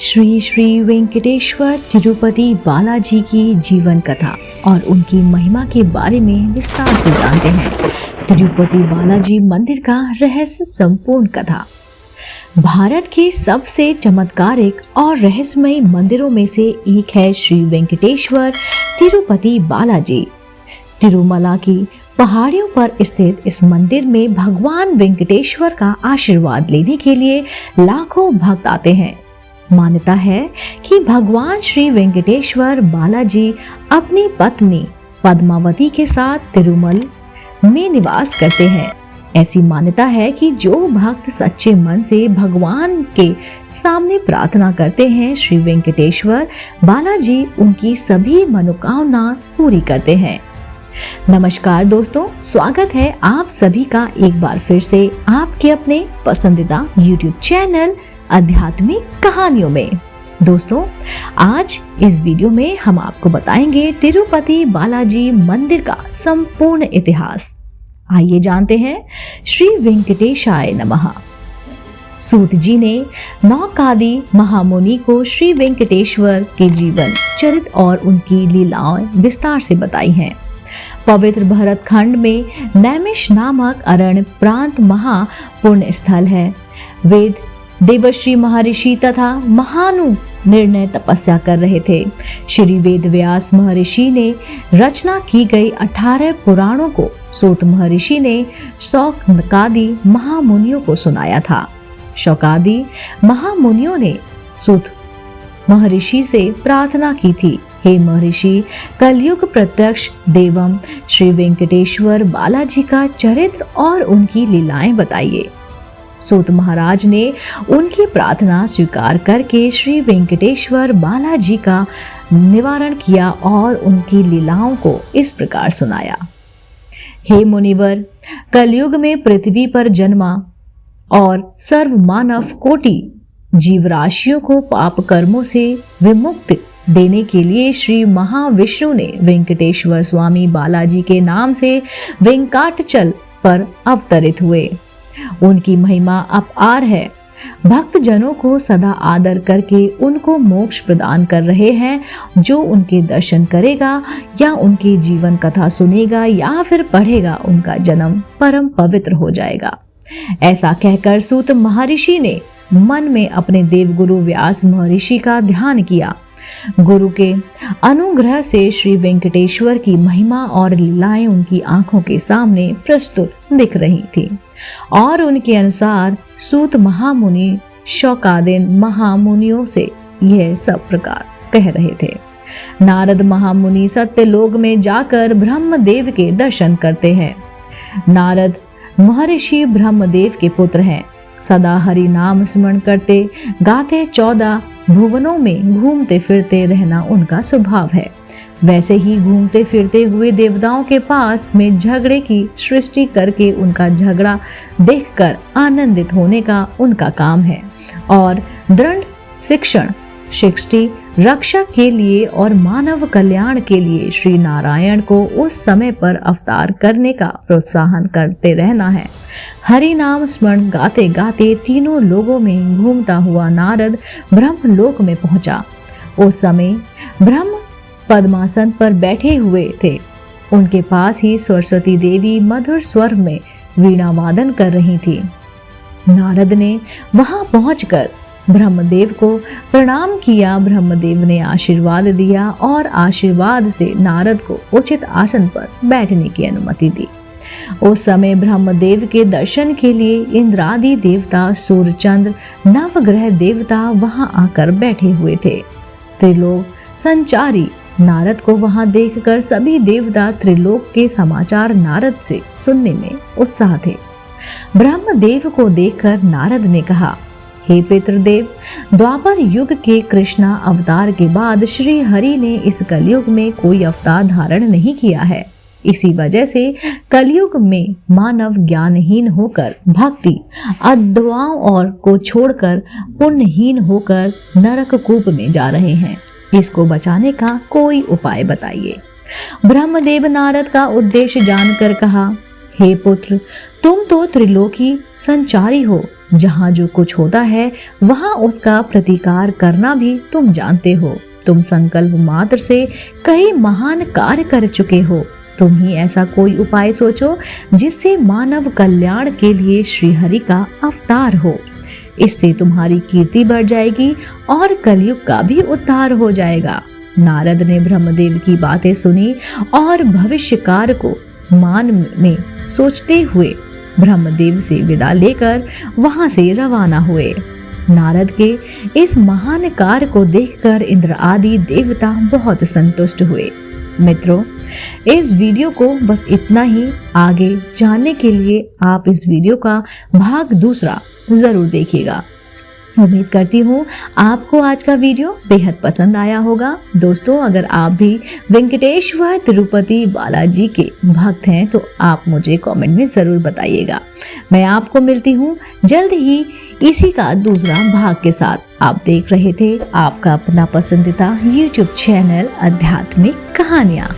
श्री श्री वेंकटेश्वर तिरुपति बालाजी की जीवन कथा और उनकी महिमा के बारे में विस्तार से जानते हैं। तिरुपति बालाजी मंदिर का रहस्य संपूर्ण कथा। भारत के सबसे चमत्कारिक और रहस्यमय मंदिरों में से एक है श्री वेंकटेश्वर तिरुपति बालाजी। तिरुमला की पहाड़ियों पर स्थित इस मंदिर में भगवान वेंकटेश्वर का आशीर्वाद लेने के लिए लाखों भक्त आते हैं। मान्यता है कि भगवान श्री वेंकटेश्वर बालाजी अपनी पत्नी पद्मावती के साथ तिरुमल में निवास करते हैं। ऐसी मान्यता है कि जो भक्त सच्चे मन से भगवान के सामने प्रार्थना करते हैं, श्री वेंकटेश्वर बालाजी उनकी सभी मनोकामना पूरी करते हैं। नमस्कार दोस्तों, स्वागत है आप सभी का एक बार फिर से आपके अपने पसंदीदा YouTube चैनल आध्यात्मिक कहानियों में। दोस्तों, आज इस वीडियो में हम आपको बताएंगे तिरुपति बालाजी मंदिर का संपूर्ण इतिहास। आइए जानते हैं। श्री वेंकटेशाय नमः। सूत जी ने नौकादि महामुनि को श्री वेंकटेश्वर के जीवन चरित्र और उनकी लीलाएं विस्तार से बताई हैं। पवित्र भरत खंड में नैमिष नामक अरण्य प्रांत महा पुण्य स्थल है। वेद देवर्षि महर्षि तथा महानु निर्णय तपस्या कर रहे थे। श्री वेद व्यास महर्षि ने रचना की गई 18 पुराणों को सूत महर्षि ने शौनकादि महामुनियों को सुनाया था। शौनकादि महामुनियों ने सूत महर्षि से प्रार्थना की थी, हे महर्षि, कलयुग प्रत्यक्ष देवम श्री वेंकटेश्वर बालाजी का चरित्र और उनकी लीलाएं बताइए। सूत महाराज ने उनकी प्रार्थना स्वीकार करके श्री वेंकटेश्वर बालाजी का निवारण किया और उनकी लीलाओं को इस प्रकार सुनाया। हे मुनिवर, कलयुग में पृथ्वी पर जन्मा और सर्व मानव कोटि जीवराशियों को पाप कर्मों से विमुक्त देने के लिए श्री महाविष्णु ने वेंकटेश्वर स्वामी बालाजी के नाम से वेंकाटचल पर अवतरित हुए। उनकी महिमा अपार है। भक्त जनों को सदा आदर करके उनको मोक्ष प्रदान कर रहे हैं। जो उनके दर्शन करेगा या उनकी जीवन कथा सुनेगा या फिर पढ़ेगा, उनका जन्म परम पवित्र हो जाएगा। ऐसा कहकर सूत महर्षि ने मन में अपने देवगुरु व्यास महर्षि का ध्यान किया। गुरु के अनुग्रह से श्री वेंकटेश्वर की महिमा और लीलाएं उनकी आंखों के सामने प्रस्तुत दिख रही थी और उनके अनुसार सूत महामुनि शौकादिन महामुनियों से यह सब प्रकार कह रहे थे। नारद महामुनि सत्यलोक में जाकर ब्रह्मदेव के दर्शन करते हैं। नारद महर्षि ब्रह्मदेव के पुत्र हैं। सदा हरि नाम स्मरण करते गाते 14 भुवनों में घूमते फिरते रहना उनका स्वभाव है। वैसे ही घूमते फिरते हुए देवताओं के पास में झगड़े की सृष्टि करके उनका झगड़ा देखकर आनंदित होने का उनका काम है और दृढ़ शिक्षण सृष्टि रक्षा के लिए और मानव कल्याण के लिए श्री नारायण को उस समय पर अवतार करने का प्रोत्साहन करते रहना है। हरि नाम स्मरण गाते गाते तीनों लोगों में घूमता हुआ नारद ब्रह्म लोक में पहुंचा। उस समय ब्रह्म पद्मासन पर बैठे हुए थे। उनके पास ही सरस्वती देवी मधुर स्वर में वीणा वादन कर रही थी। नारद ने वहां पहुंचकर ब्रह्मदेव को प्रणाम किया। ब्रह्मदेव ने आशीर्वाद दिया और आशीर्वाद से नारद को उचित आसन पर बैठने की अनुमति दी। उस समय ब्रह्मदेव के दर्शन के लिए इंद्रादि देवता, सूर्य चंद्र, नवग्रह देवता वहां आकर बैठे हुए थे। त्रिलोक संचारी नारद को वहां देखकर सभी देवता त्रिलोक के समाचार नारद से सुनने में उत्साह थे। ब्रह्मदेव को देखकर नारद ने कहा, हे पितृदेव, द्वापर युग के कृष्णा अवतार के बाद श्री हरि ने इस कलयुग में कोई अवतार धारण नहीं किया है। इसी वजह से कलयुग में मानव ज्ञानहीन होकर भक्ति अद्वाओं और को छोड़कर पुण्यहीन होकर नरक कूप में जा रहे हैं। इसको बचाने का कोई उपाय बताइए। ब्रह्मदेव नारद का उद्देश्य जानकर कहा, हे पुत्र, तुम तो त्रिलोकी संचारी हो, जहाँ जो कुछ होता है वहाँ उसका प्रतिकार करना भी तुम जानते हो। तुम संकल्प मात्र से कई महान कार्य कर चुके हो। तुम ही ऐसा कोई उपाय सोचो जिससे मानव कल्याण के लिए श्रीहरि का अवतार हो। इससे तुम्हारी कीर्ति बढ़ जाएगी और कलयुग का भी उद्धार हो जाएगा। नारद ने ब्रह्मदेव की बातें सुनी और भविष्यकार को मान में सोचते हुए ब्रह्मदेव से विदा लेकर वहां से रवाना हुए। नारद के इस महान कार्य को देखकर इंद्र आदि देवता बहुत संतुष्ट हुए। मित्रों, इस वीडियो को बस इतना ही। आगे जानने के लिए आप इस वीडियो का भाग दूसरा जरूर देखिएगा। उम्मीद करती हूँ आपको आज का वीडियो बेहद पसंद आया होगा। दोस्तों, अगर आप भी वेंकटेश्वर तिरुपति बालाजी के भक्त हैं तो आप मुझे कमेंट में ज़रूर बताइएगा। मैं आपको मिलती हूँ जल्द ही इसी का दूसरा भाग के साथ। आप देख रहे थे आपका अपना पसंदीदा YouTube चैनल आध्यात्मिक कहानियाँ।